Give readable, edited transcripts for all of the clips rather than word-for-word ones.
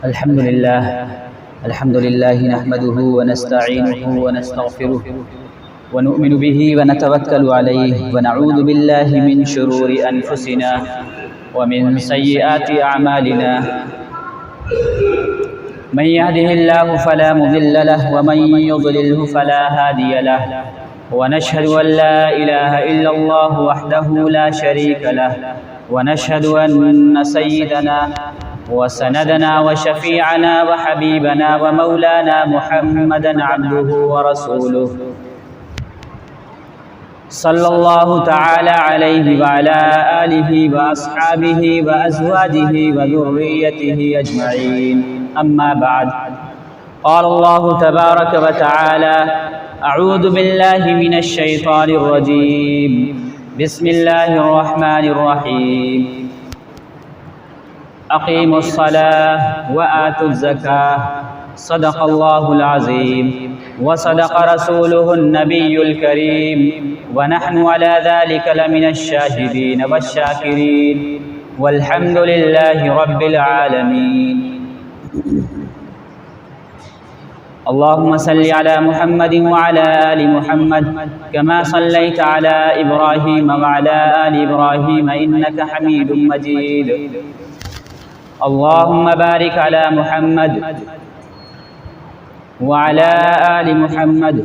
الحمد لله نحمده ونستعينه ونستغفره ونؤمن به ونتوكل عليه ونعوذ بالله من شرور أنفسنا ومن سيئات أعمالنا من يهده الله فلا مضل له ومن يضلله فلا هادي له ونشهد أن لا إله إلا الله وحده لا شريك له ونشهد أن سيدنا وسندنا وشفيعنا وحبيبنا ومولانا محمدا عبده ورسوله صلى الله تعالى عليه وعلى آله وأصحابه وأزواجه وذريته أجمعين أما بعد قال الله تبارك وتعالى أعوذ بالله من الشيطان الرجيم بسم الله الرحمن الرحيم أقيموا الصلاة وآتوا الزكاة صدق الله العظيم وصدق رسوله النبي الكريم ونحن على ذلك لمن الشاهدين والشاكرين والحمد لله رب العالمين اللهم صل على محمد وعلى آل محمد كما صليت على إبراهيم وعلى آل إبراهيم إنك حميد مجيد اللهم بارك على محمد وعلى آل محمد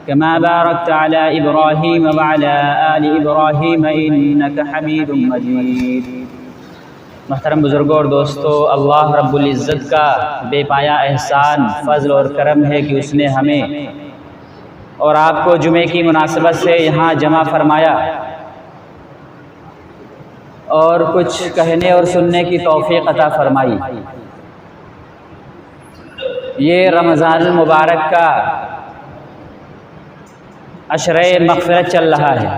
كما باركت على إبراهيم وعلى آل إبراهيم إنك حميد مجيد۔ محترم بزرگوں اور دوستو، اللہ رب العزت کا بے پایا احسان، فضل اور کرم ہے کہ اس نے ہمیں اور آپ کو جمعے کی مناسبت سے یہاں جمع فرمایا اور کچھ کہنے اور سننے کی توفیق عطا فرمائی۔ یہ رمضان المبارک کا عشرہ مغفرت چل رہا ہے۔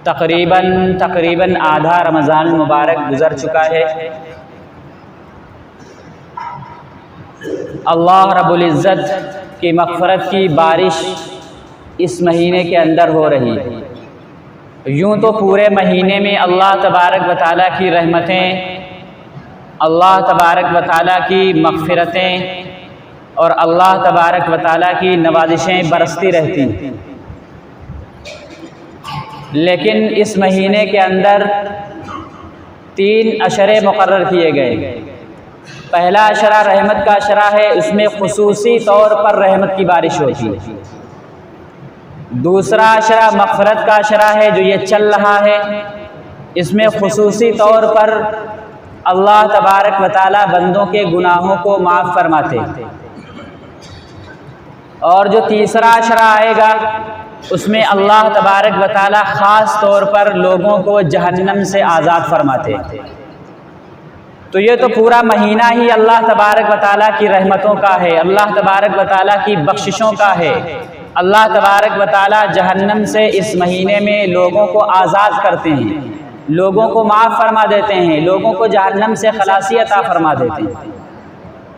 تقریباً آدھا رمضان المبارک گزر چکا ہے۔ اللہ رب العزت کی مغفرت کی بارش اس مہینے کے اندر ہو رہی ہے۔ یوں تو پورے مہینے میں اللہ تبارک و تعالیٰ کی رحمتیں، اللہ تبارک و تعالیٰ کی مغفرتیں اور اللہ تبارک و تعالیٰ کی نوازشیں برستی رہتی ہیں، لیکن اس مہینے کے اندر 3 عشرے مقرر کیے گئے۔ پہلا عشرہ رحمت کا عشرہ ہے، اس میں خصوصی طور پر رحمت کی بارش ہوتی ہے۔ دوسرا عشرہ مغفرت کا عشرہ ہے جو یہ چل رہا ہے، اس میں خصوصی طور پر اللہ تبارک و تعالیٰ بندوں کے گناہوں کو معاف فرماتے ہیں۔ اور جو تیسرا عشرہ آئے گا اس میں اللہ تبارک و تعالیٰ خاص طور پر لوگوں کو جہنم سے آزاد فرماتے ہیں۔ تو یہ تو پورا مہینہ ہی اللہ تبارک و تعالیٰ کی رحمتوں کا ہے، اللہ تبارک و تعالیٰ کی بخششوں کا ہے۔ اللہ تبارک و تعالیٰ جہنم سے اس مہینے میں لوگوں کو آزاد کرتے ہیں، لوگوں کو معاف فرما دیتے ہیں، لوگوں کو جہنم سے خلاصی عطا فرما دیتے ہیں۔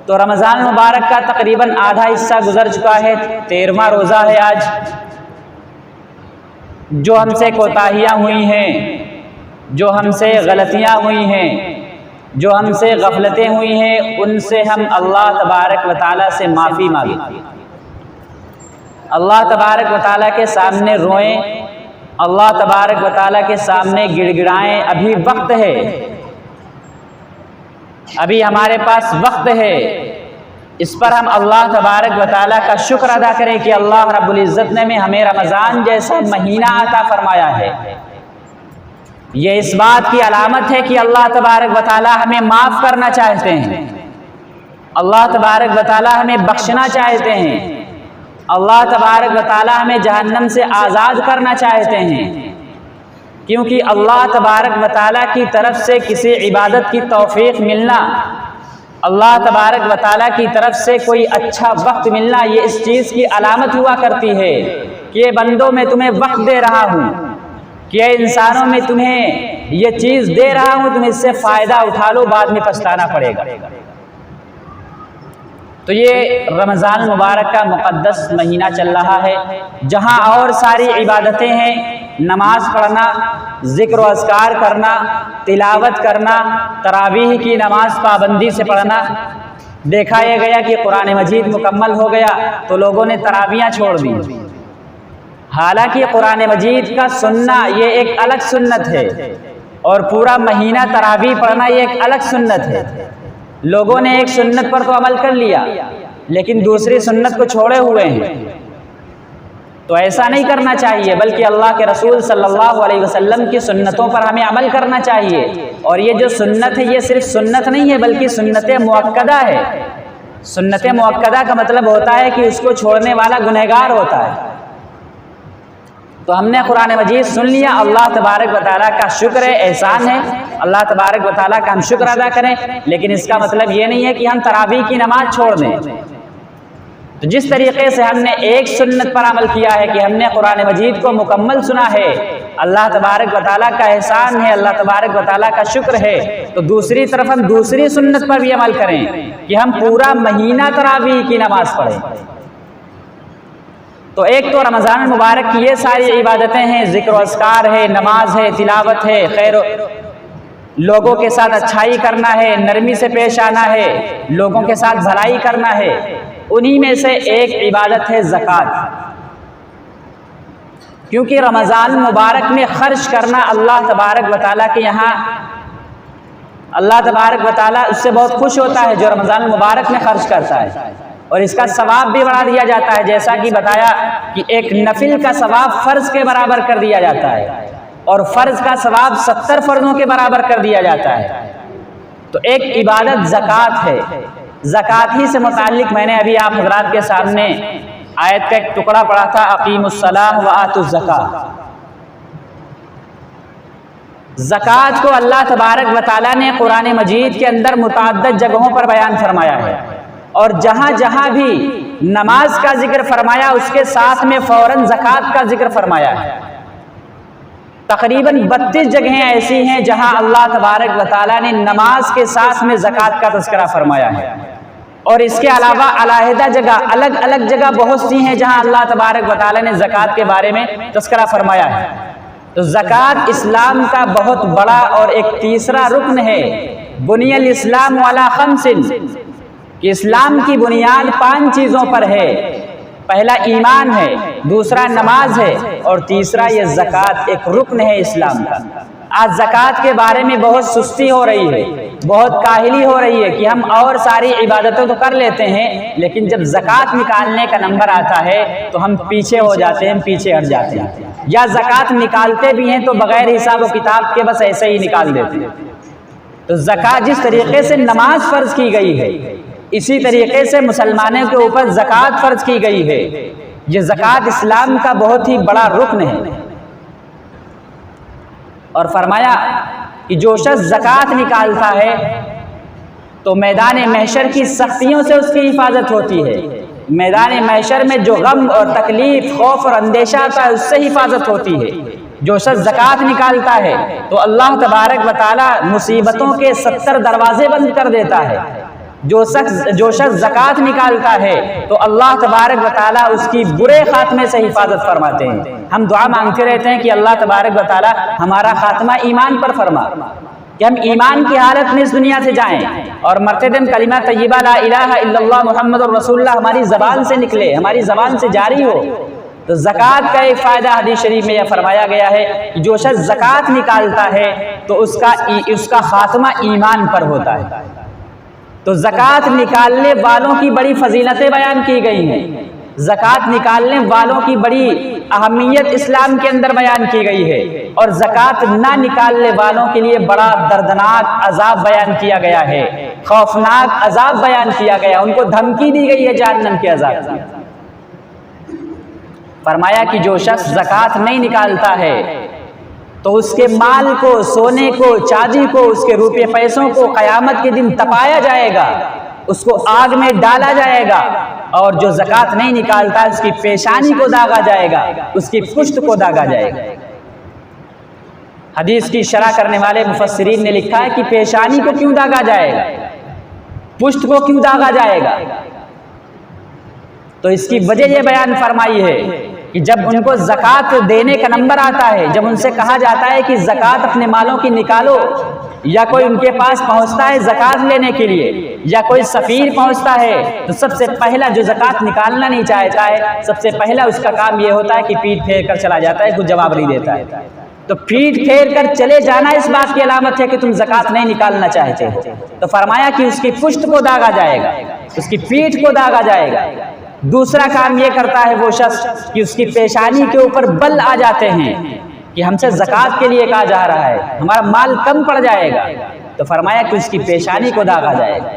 تو رمضان مبارک کا تقریباً آدھا حصہ گزر چکا ہے، 13واں روزہ ہے آج۔ جو ہم سے کوتاہیاں ہوئی ہیں، جو ہم سے غلطیاں ہوئی ہیں، جو ہم سے غفلتیں ہوئی ہیں، ان سے ہم اللہ تبارک و تعالیٰ سے معافی مانگیں، اللہ تبارک و تعالیٰ کے سامنے روئیں، اللہ تبارک و تعالیٰ کے سامنے گڑ گڑائیں۔ ابھی وقت ہے، ابھی ہمارے پاس وقت ہے، اس پر ہم اللہ تبارک و تعالیٰ کا شکر ادا کریں کہ اللہ رب العزت نے ہمیں رمضان جیسا مہینہ عطا فرمایا ہے۔ یہ اس بات کی علامت ہے کہ اللہ تبارک و تعالیٰ ہمیں معاف کرنا چاہتے ہیں، اللہ تبارک و تعالیٰ ہمیں بخشنا چاہتے ہیں، اللہ تبارک و تعالیٰ ہمیں جہنم سے آزاد کرنا چاہتے ہیں۔ کیونکہ اللہ تبارک و تعالیٰ کی طرف سے کسی عبادت کی توفیق ملنا، اللہ تبارک و تعالیٰ کی طرف سے کوئی اچھا وقت ملنا، یہ اس چیز کی علامت ہوا کرتی ہے کہ بندوں میں تمہیں وقت دے رہا ہوں، کہ انسانوں میں تمہیں یہ چیز دے رہا ہوں، تم اس سے فائدہ اٹھا لو، بعد میں پچھتانا پڑے گا۔ تو یہ رمضان مبارک کا مقدس مہینہ چل رہا ہے، جہاں اور ساری عبادتیں ہیں، نماز پڑھنا، ذکر و اذکار کرنا، تلاوت کرنا، تراویح کی نماز پابندی سے پڑھنا۔ دیکھا یہ گیا کہ قرآن مجید مکمل ہو گیا تو لوگوں نے تراویحیں چھوڑ دی، حالانکہ قرآن مجید کا سننا یہ ایک الگ سنت ہے، اور پورا مہینہ تراویح پڑھنا یہ ایک الگ سنت ہے۔ لوگوں نے ایک سنت پر تو عمل کر لیا لیکن دوسری سنت کو چھوڑے ہوئے ہیں، تو ایسا نہیں کرنا چاہیے، بلکہ اللہ کے رسول صلی اللہ علیہ وسلم کی سنتوں پر ہمیں عمل کرنا چاہیے۔ اور یہ جو سنت ہے یہ صرف سنت نہیں ہے بلکہ سنت مؤکدہ ہے۔ سنت مؤکدہ کا مطلب ہوتا ہے کہ اس کو چھوڑنے والا گنہگار ہوتا ہے۔ تو ہم نے قرآن مجید سن لیا، اللہ تبارک و تعالیٰ کا شکر ہے، احسان ہے، اللہ تبارک و تعالیٰ کا ہم شکر ادا کریں، لیکن اس کا مطلب یہ نہیں ہے کہ ہم تراویح کی نماز چھوڑ دیں۔ تو جس طریقے سے ہم نے ایک سنت پر عمل کیا ہے کہ ہم نے قرآن مجید کو مکمل سنا ہے، اللہ تبارک و تعالیٰ کا احسان ہے، اللہ تبارک و تعالیٰ کا شکر ہے، تو دوسری طرف ہم دوسری سنت پر بھی عمل کریں کہ ہم پورا مہینہ تراویح کی نماز پڑھیں۔ تو ایک تو رمضان المبارک کی یہ ساری عبادتیں ہیں، ذکر و اذکار ہے، نماز ہے، تلاوت ہے، خیر لوگوں کے ساتھ اچھائی کرنا ہے، نرمی سے پیش آنا ہے، لوگوں کے ساتھ بھلائی کرنا ہے۔ انہی میں سے ایک عبادت ہے زکوٰۃ، کیونکہ رمضان مبارک میں خرچ کرنا اللہ تبارک و تعالیٰ کے یہاں، اللہ تبارک و تعالیٰ اس سے بہت خوش ہوتا ہے جو رمضان المبارک میں خرچ کرتا ہے، اور اس کا ثواب بھی بڑھا دیا جاتا ہے، جیسا کہ بتایا کہ ایک نفل کا ثواب فرض کے برابر کر دیا جاتا ہے، اور فرض کا ثواب 70 فرضوں کے برابر کر دیا جاتا ہے۔ تو ایک عبادت زکوٰۃ ہے۔ زکوٰۃ ہی سے متعلق میں نے ابھی آپ حضرات کے سامنے آیت کا ایک ٹکڑا پڑھا تھا، اقیموا الصلاۃ وآتوا الزکاۃ۔ زکوٰۃ کو اللہ تبارک و تعالیٰ نے قرآن مجید کے اندر متعدد جگہوں پر بیان فرمایا ہے، اور جہاں جہاں بھی نماز کا ذکر فرمایا اس کے ساتھ میں فوراً زکوٰۃ کا ذکر فرمایا ہے۔ تقریباً 32 جگہیں ایسی ہیں جہاں اللہ تبارک و تعالیٰ نے نماز کے ساتھ میں زکوٰۃ کا تذکرہ فرمایا ہے، اور اس کے علاوہ علیحدہ جگہ، الگ الگ جگہ بہت سی ہیں جہاں اللہ تبارک و تعالیٰ نے زکوٰۃ کے بارے میں تذکرہ فرمایا ہے۔ تو زکوٰۃ اسلام کا بہت بڑا اور ایک تیسرا رکن ہے۔ بنی الاسلام علی خمس، کہ اسلام کی بنیاد 5 چیزوں پر ہے۔ پہلا ایمان ہے، دوسرا نماز ہے، اور تیسرا یہ زکوٰۃ ایک رکن ہے اسلام کا۔ آج زکوٰۃ کے بارے میں بہت سستی ہو رہی ہے، بہت کاہلی ہو رہی ہے کہ ہم اور ساری عبادتوں تو کر لیتے ہیں، لیکن جب زکوٰۃ نکالنے کا نمبر آتا ہے تو ہم پیچھے ہو جاتے ہیں، پیچھے ہٹ جاتے ہیں، یا زکوٰۃ نکالتے بھی ہیں تو بغیر حساب و کتاب کے بس ایسے ہی نکال دیتے ہیں۔ تو زکوٰۃ جس طریقے سے نماز فرض کی گئی ہے، اسی طریقے سے مسلمانوں کے اوپر زکوٰۃ فرض کی گئی ہے۔ یہ زکوٰۃ اسلام کا بہت ہی بڑا رکن ہے، اور فرمایا کہ جو شخص زکوٰۃ نکالتا ہے تو میدان محشر کی سختیوں سے اس کی حفاظت ہوتی ہے۔ میدان محشر میں جو غم اور تکلیف، خوف اور اندیشہ آتا ہے اس سے حفاظت ہوتی ہے۔ جو شخص زکوٰۃ نکالتا ہے تو اللہ تبارک و تعالیٰ مصیبتوں کے 70 دروازے بند کر دیتا ہے۔ جو شخص زکوٰۃ نکالتا ہے تو اللہ تبارک و تعالیٰ اس کی برے خاتمے سے حفاظت فرماتے ہیں۔ ہم دعا مانگتے رہتے ہیں کہ اللہ تبارک و تعالیٰ ہمارا خاتمہ ایمان پر فرما، کہ ہم ایمان کی حالت میں اس دنیا سے جائیں، اور مرتے دم کلمہ طیبہ لا الہ الا اللہ محمد رسول اللہ ہماری زبان سے نکلے، ہماری زبان سے جاری ہو۔ تو زکوٰۃ کا ایک فائدہ حدیث شریف میں یہ فرمایا گیا ہے کہ جو شخص زکوٰۃ نکالتا ہے تو اس کا خاتمہ ایمان پر ہوتا ہے۔ تو زکوٰۃ نکالنے والوں کی بڑی فضیلتیں بیان کی گئی ہیں، زکوٰۃ نکالنے والوں کی بڑی اہمیت اسلام کے اندر بیان کی گئی ہے، اور زکوٰۃ نہ نکالنے والوں کے لیے بڑا دردناک عذاب بیان کیا گیا ہے، خوفناک عذاب بیان کیا گیا، ان کو دھمکی دی گئی ہے جہنم کے عذاب کی۔ فرمایا کہ جو شخص زکوٰۃ نہیں نکالتا ہے تو اس کے مال کو، سونے کو، چاندی کو، اس کے روپے پیسوں کو قیامت کے دن تپایا جائے گا، اس کو آگ میں ڈالا جائے گا، اور جو زکوٰۃ نہیں نکالتا اس کی پیشانی کو داغا جائے گا، اس کی پشت کو داغا جائے گا۔ حدیث کی شرح کرنے والے مفسرین نے لکھا ہے کہ پیشانی کو کیوں داغا جائے گا، پشت کو کیوں داغا جائے گا؟ تو اس کی وجہ یہ بیان فرمائی ہے کہ جب ان کو زکوٰۃ دینے کا نمبر آتا ہے، جب ان سے کہا جاتا ہے کہ زکوٰۃ اپنے مالوں کی نکالو، یا کوئی ان کے پاس پہنچتا ہے زکوٰۃ لینے کے لیے، یا کوئی سفیر پہنچتا ہے، تو سب سے پہلا جو زکوٰۃ نکالنا نہیں چاہتا ہے، سب سے پہلا اس کا کام یہ ہوتا ہے کہ پیٹ پھیر کر چلا جاتا ہے، کچھ جواب نہیں دیتا ہے۔ تو پیٹ پھیر کر چلے جانا اس بات کی علامت ہے کہ تم زکوٰۃ نہیں نکالنا چاہتے ہو۔ تو فرمایا کہ اس کی پشت کو داغا جائے گا، اس کی پیٹھ کو داغا جائے گا۔ دوسرا کام یہ کرتا ہے وہ شخص کہ اس کی پیشانی کے اوپر بل آ جاتے ہیں کہ ہم سے زکوٰۃ کے لیے کہا جا رہا ہے، ہمارا مال کم پڑ جائے گا، تو فرمایا کہ اس کی پیشانی کو داغا جائے گا۔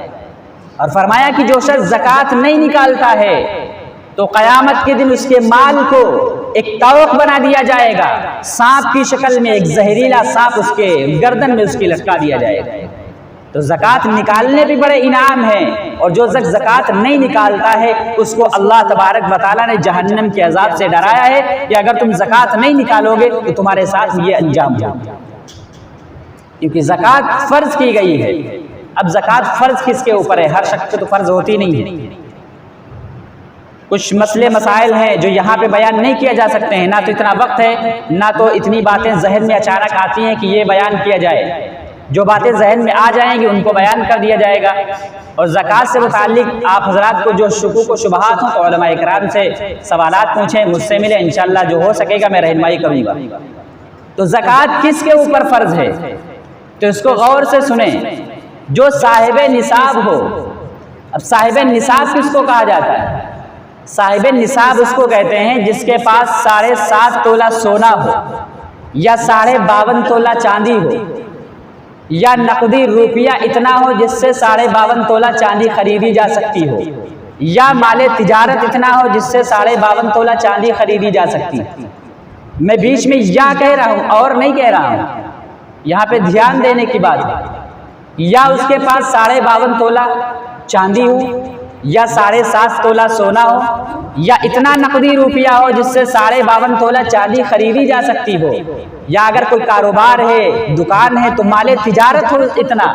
اور فرمایا کہ جو شخص زکوٰۃ نہیں نکالتا ہے تو قیامت کے دن اس کے مال کو ایک طوق بنا دیا جائے گا، سانپ کی شکل میں، ایک زہریلا سانپ اس کے گردن میں اس کی لٹکا دیا جائے گا۔ تو زکوٰۃ نکالنے بھی بڑے انعام ہیں، اور جو شخص زکوٰۃ نہیں نکالتا ہے اس کو اللہ تبارک و تعالیٰ نے جہنم کے عذاب سے ڈرایا ہے کہ اگر تم زکوٰۃ نہیں نکالو گے تو تمہارے ساتھ یہ انجام ہوگا، کیونکہ زکوٰۃ فرض کی گئی ہے۔ اب زکوٰۃ فرض کس کے اوپر ہے؟ ہر شخص پہ تو فرض ہوتی نہیں ہے۔ کچھ مسئلے مسائل ہیں جو یہاں پہ بیان نہیں کیا جا سکتے ہیں، نہ تو اتنا وقت ہے، نہ تو اتنی باتیں ذہن میں اچانک آتی ہیں کہ یہ بیان کیا جائے۔ جو باتیں ذہن میں آ جائیں گی ان کو بیان کر دیا جائے گا۔ اور زکوٰۃ سے متعلق آپ حضرات کو جو شکوک و شبہات ہوں تو علماء اکرام سے سوالات پوچھیں، مجھ سے ملیں، انشاءاللہ جو ہو سکے گا میں رہنمائی کروں گا۔ تو زکوٰۃ کس کے اوپر فرض ہے؟ تو اس کو غور سے سنیں۔ جو صاحب نصاب ہو۔ اب صاحب نصاب کس کو کہا جاتا ہے؟ صاحب نصاب اس کو کہتے ہیں جس کے پاس 7.5 تولہ سونا ہو، یا 52.5 تولہ چاندی ہو، یا نقدی روپیہ اتنا ہو جس سے 52.5 تولہ چاندی خریدی جا سکتی ہو، یا مال تجارت اتنا ہو جس سے 52.5 تولہ چاندی خریدی جا سکتی ہے۔ میں بیچ میں یا کہہ رہا ہوں اور نہیں کہہ رہا ہوں، یہاں پہ دھیان دینے کی بات ہے۔ یا اس کے پاس 52.5 تولہ چاندی ہو، یا 7.5 تولہ سونا ہو، یا اتنا نقدی روپیہ ہو جس سے 52.5 تولہ چاندی خریدی جا سکتی ہو، یا اگر کوئی کاروبار ہے، دکان ہے تو مال تجارت ہو اتنا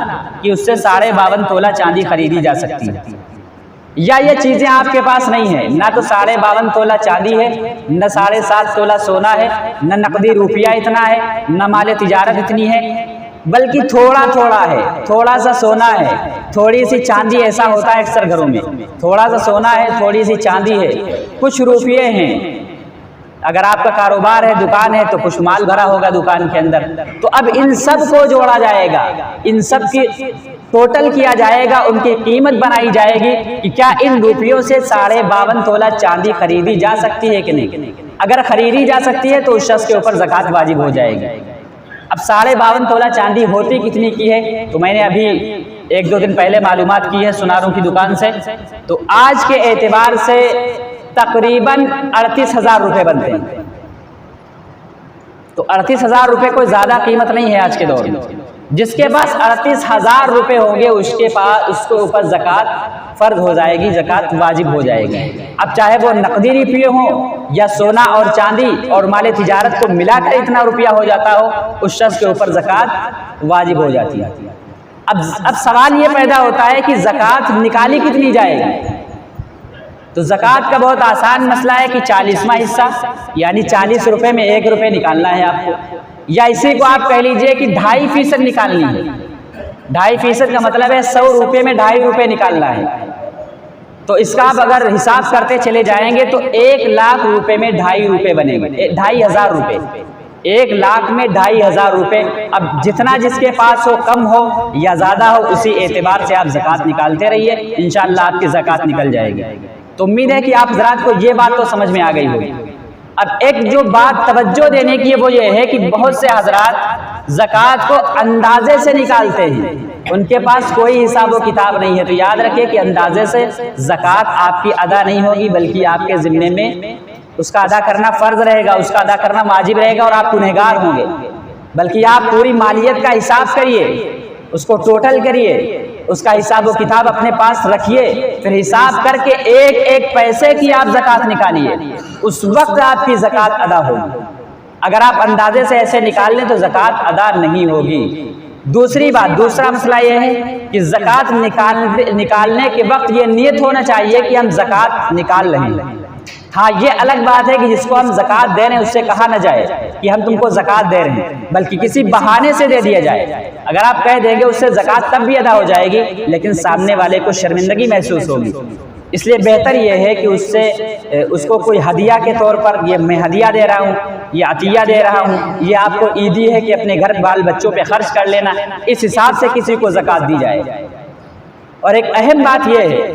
کہ اس سے 52.5 تولہ چاندی خریدی جا سکتی ہے۔ یا یہ چیزیں آپ کے پاس نہیں ہیں، نہ تو 52.5 تولہ چاندی ہے، نہ 7.5 تولہ سونا ہے، نہ نقدی روپیہ اتنا ہے، نہ مال تجارت اتنی ہے، بلکہ تھوڑا تھوڑا ہے، تھوڑا سا سونا ہے، تھوڑی سی چاندی، ایسا ہوتا ہے اکثر گھروں میں، تھوڑا سا سونا ہے، تھوڑی سی چاندی ہے، کچھ روپیے ہیں۔ اگر آپ کا کاروبار ہے، دکان ہے تو کچھ مال بھرا ہوگا دکان کے اندر۔ تو اب ان سب کو جوڑا جائے گا، ان سب کی ٹوٹل کیا جائے گا، ان کی قیمت بنائی جائے گی کہ کیا ان روپیوں سے 52.5 تولہ چاندی خریدی جا سکتی ہے کہ نہیں۔ اگر خریدی جا سکتی ہے تو اس شخص کے اوپر زکوٰۃ واجب ہو جائے گی۔ اب 52.5 تولہ چاندی ہوتی کتنی کی ہے؟ تو میں نے ابھی 1-2 دن پہلے معلومات کی ہے سناروں کی دکان سے، تو آج کے اعتبار سے تقریباً 38,000 روپے بنتے ہیں۔ تو 38,000 روپے کوئی زیادہ قیمت نہیں ہے آج کے دور میں۔ جس کے پاس 38,000 روپے ہوں گے اس کے پاس، اس کو اوپر زکوٰۃ فرض ہو جائے گی، زکوٰۃ واجب ہو جائے گی۔ اب چاہے وہ نقدی روپیے ہوں یا سونا اور چاندی اور مال تجارت کو ملا کر اتنا روپیہ ہو جاتا ہو، اس شخص کے اوپر زکوٰۃ واجب ہو جاتی ہے۔ اب سوال یہ پیدا ہوتا ہے کہ زکوٰۃ نکالی کتنی جائے گی؟ تو زکوٰۃ کا بہت آسان مسئلہ ہے کہ 40واں حصہ، یعنی 40 روپے میں 1 روپے نکالنا ہے آپ کو، یا اسی کو آپ کہہ لیجئے کہ 2.5% نکالنی ہے۔ 2.5% کا مطلب ہے 100 روپے میں 2.5 روپے نکالنا ہے۔ تو اس کا آپ اگر حساب کرتے چلے جائیں گے تو 1 لاکھ روپے میں 2.5 روپے بنے گا، 2.5 روپے، 1 لاکھ میں 2.5 روپے۔ اب جتنا جس کے پاس ہو، کم ہو یا زیادہ ہو، اسی اعتبار سے آپ زکوٰۃ نکالتے رہیے، انشاءاللہ آپ کی زکوٰۃ نکل جائے گی۔ تو امید ہے کہ آپ حضرات کو یہ بات تو سمجھ میں آ گئی ہوگی۔ اب ایک جو بات توجہ دینے کی ہے وہ یہ ہے کہ بہت سے حضرات زکوٰۃ کو اندازے سے نکالتے ہیں، ان کے پاس کوئی حساب و کتاب نہیں ہے۔ تو یاد رکھیں کہ اندازے سے زکوٰۃ آپ کی ادا نہیں ہوگی، بلکہ آپ کے ذمے میں اس کا ادا کرنا فرض رہے گا، اس کا ادا کرنا واجب رہے گا، اور آپ گنہگار ہوں گے۔ بلکہ آپ پوری مالیت کا حساب کریے، اس کو ٹوٹل کریے، اس کا حساب و کتاب اپنے پاس رکھیے، پھر حساب کر کے ایک ایک پیسے کی آپ زکوٰۃ نکالیے، اس وقت آپ کی زکوٰۃ ادا ہوگی۔ اگر آپ اندازے سے ایسے نکال لیں تو زکوٰۃ ادا نہیں ہوگی۔ دوسری بات، دوسرا مسئلہ یہ ہے کہ زکوٰۃ نکالنے کے وقت یہ نیت ہونا چاہیے کہ ہم زکوٰۃ نکال رہے ہیں، ہاں یہ الگ بات ہے کہ جس کو ہم زکوٰۃ دے رہے ہیں اس سے کہا نہ جائے کہ ہم تم کو زکوٰۃ دے رہے ہیں، بلکہ کسی بہانے سے دے دیا جائے۔ اگر آپ کہہ دیں گے اس سے زکوٰۃ تب بھی ادا ہو جائے گی، لیکن سامنے والے کو شرمندگی محسوس ہوگی۔ اس لیے بہتر یہ ہے کہ اس کو کوئی ہدیہ کے طور پر، یہ میں ہدیہ دے رہا ہوں، یہ عطیہ دے رہا ہوں، یہ آپ کو عیدی ہے کہ اپنے گھر بال بچوں پہ خرچ کر لینا، اس حساب سے کسی کو زکوٰۃ دی جائے۔ اور ایک اہم بات یہ ہے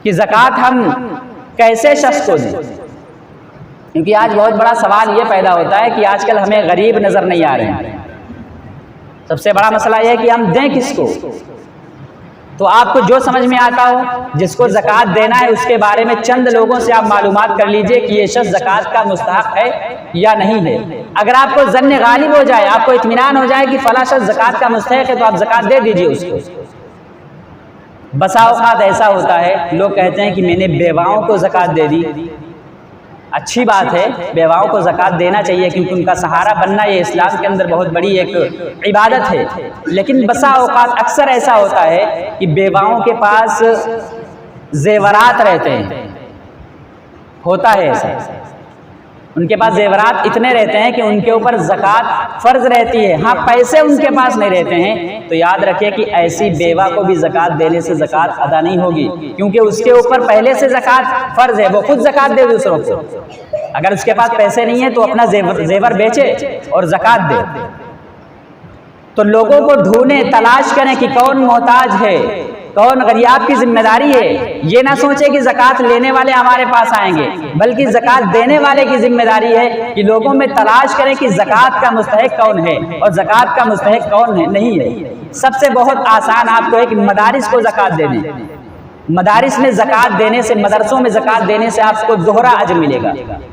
کہ زکوٰۃ ہم کیسے شخص کو دیں، کیونکہ آج بہت بڑا سوال یہ پیدا ہوتا ہے کہ آج کل ہمیں غریب نظر نہیں آ رہے ہیں۔ سب سے بڑا مسئلہ یہ ہے کہ ہم دیں کس کو؟ تو آپ کو جو سمجھ میں آتا ہو، جس کو زکوٰۃ دینا ہے اس کے بارے میں چند لوگوں سے آپ معلومات کر لیجئے کہ یہ شخص زکوٰۃ کا مستحق ہے یا نہیں ہے۔ اگر آپ کو ظن غالب ہو جائے، آپ کو اطمینان ہو جائے کہ فلاں شخص زکوٰۃ کا مستحق ہے، تو آپ زکوٰۃ دے دیجئے اس کو۔ بسا اوقات ایسا ہوتا ہے، لوگ کہتے ہیں کہ میں نے بیواؤں کو زکوٰۃ دے دی۔ اچھی بات ہے، بیواؤں کو زکوٰۃ دینا چاہیے، کیونکہ ان کا سہارا بننا یہ اسلام کے اندر بہت بڑی ایک عبادت ہے۔ لیکن بسا اوقات اکثر ایسا ہوتا ہے کہ بیواؤں کے پاس زیورات رہتے ہیں، ہوتا ہے ایسا، ان کے پاس زیورات اتنے رہتے ہیں کہ ان کے اوپر زکوٰۃ فرض رہتی ہے، ہاں پیسے ان کے پاس نہیں رہتے ہیں، تو یاد رکھیں کہ ایسی بیوہ کو بھی زکوٰۃ دینے سے زکوٰۃ ادا نہیں ہوگی، کیونکہ اس کے اوپر پہلے سے زکوٰۃ فرض ہے، وہ خود زکوٰۃ دے دوسروں کو۔ اگر اس کے پاس پیسے نہیں ہیں تو اپنا زیور بیچے اور زکوٰۃ دے۔ تو لوگوں کو ڈھونڈیں، تلاش کریں کہ کون محتاج ہے، کون غریب، آپ کی ذمہ داری ہے۔ یہ نہ سوچیں کہ زکوٰۃ لینے والے ہمارے پاس آئیں گے، بلکہ زکوٰۃ دینے والے کی ذمہ داری ہے کہ لوگوں میں تلاش کریں کہ زکوٰۃ کا مستحق کون ہے اور زکوٰۃ کا مستحق کون ہے نہیں ہے۔ سب سے بہت آسان آپ کو ہے کہ مدارس کو زکوٰۃ دے دیں۔ مدارس میں زکوٰۃ دینے سے، مدرسوں میں زکوٰۃ دینے سے آپ کو دوہرا اجر ملے گا۔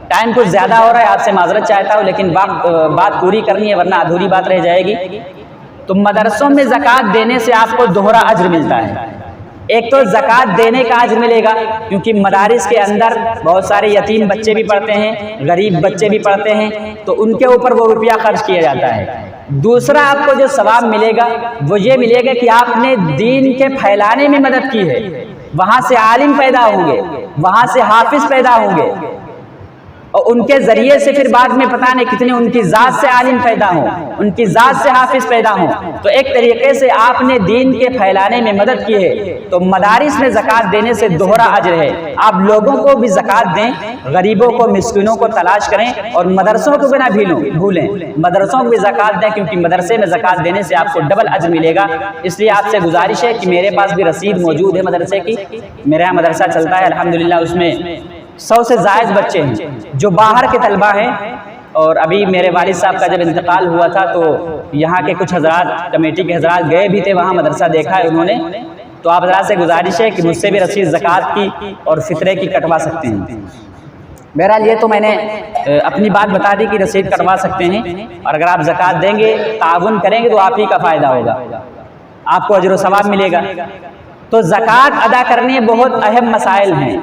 ٹائم کچھ زیادہ ہو رہا ہے، آپ سے معذرت چاہتا ہوں، لیکن بات پوری کرنی ہے ورنہ ادھوری بات رہ جائے گی۔ تو مدرسوں میں زکوٰۃ دینے سے آپ کو دوہرا اجر ملتا ہے۔ ایک تو زکوٰۃ دینے کا اجر ملے گا، کیونکہ مدارس کے اندر بہت سارے یتیم بچے بھی پڑھتے ہیں، غریب بچے بھی پڑھتے ہیں، تو ان کے اوپر وہ روپیہ خرچ کیا جاتا ہے۔ دوسرا آپ کو جو ثواب ملے گا وہ یہ ملے گا کہ آپ نے دین کے پھیلانے میں مدد کی ہے، وہاں سے عالم پیدا ہوں گے، وہاں سے حافظ پیدا ہوں گے، اور ان کے ذریعے سے پھر بعد میں پتہ نہیں کتنے ان کی ذات سے عالم پیدا ہوں، ان کی ذات سے حافظ پیدا ہوں۔ تو ایک طریقے سے آپ نے دین کے پھیلانے میں مدد کی ہے۔ تو مدارس میں زکوٰۃ دینے سے دوہرا اجر ہے۔ آپ لوگوں کو بھی زکوٰۃ دیں، غریبوں کو، مسکینوں کو تلاش کریں، اور مدرسوں کو بھی نہ بھولیں، مدرسوں کو بھی زکوٰۃ دیں، کیونکہ مدرسے میں زکوٰۃ دینے سے آپ کو ڈبل اجر ملے گا۔ اس لیے آپ سے گزارش ہے کہ میرے پاس بھی رسید موجود ہے مدرسے کی، میرے یہاں مدرسہ چلتا ہے الحمدللہ، اس میں 100 سے زائد بچے ہیں جو باہر کے طلبہ ہیں۔ اور ابھی میرے والد صاحب کا جب انتقال ہوا تھا تو یہاں کے کچھ حضرات، کمیٹی کے حضرات گئے بھی تھے وہاں، مدرسہ دیکھا ہے انہوں نے۔ تو آپ حضرات سے گزارش ہے کہ مجھ سے بھی رسید زکوٰۃ کی اور فطرے کی کٹوا سکتے ہیں۔ بہرحال یہ تو میں نے اپنی بات بتا دی کہ رسید کٹوا سکتے ہیں، اور اگر آپ زکوٰۃ دیں گے، تعاون کریں گے، تو آپ ہی کا فائدہ ہوگا، آپ کو اجر و ثواب ملے گا۔ تو زکوٰۃ ادا کرنے بہت اہم مسائل ہیں۔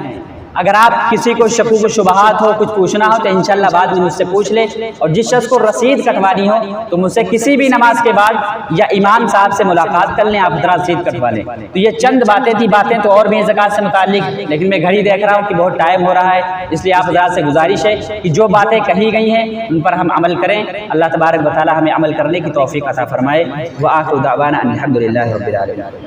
اگر آپ کسی کو شکوک و شبہات ہو، کچھ پوچھنا ہو، تو انشاءاللہ بعد میں مجھ سے پوچھ لیں، اور جس شخص کو رسید کٹوانی ہو تو مجھ سے کسی بھی نماز کے بعد یا امام صاحب سے ملاقات کر لیں، آپ ذرا رسید کٹوا لیں۔ تو یہ چند باتیں تھی، باتیں تو اور بھی ہیں زکوٰۃ سے متعلق، لیکن میں گھڑی دیکھ رہا ہوں کہ بہت ٹائم ہو رہا ہے، اس لیے آپ حضرات سے گزارش ہے کہ جو باتیں کہی گئی ہیں ان پر ہم عمل کریں۔ اللہ تبارک و تعالی ہمیں عمل کرنے کی توفیق عطا فرمائے۔ وآخر دعوانا ان الحمد للہ رب العالمین۔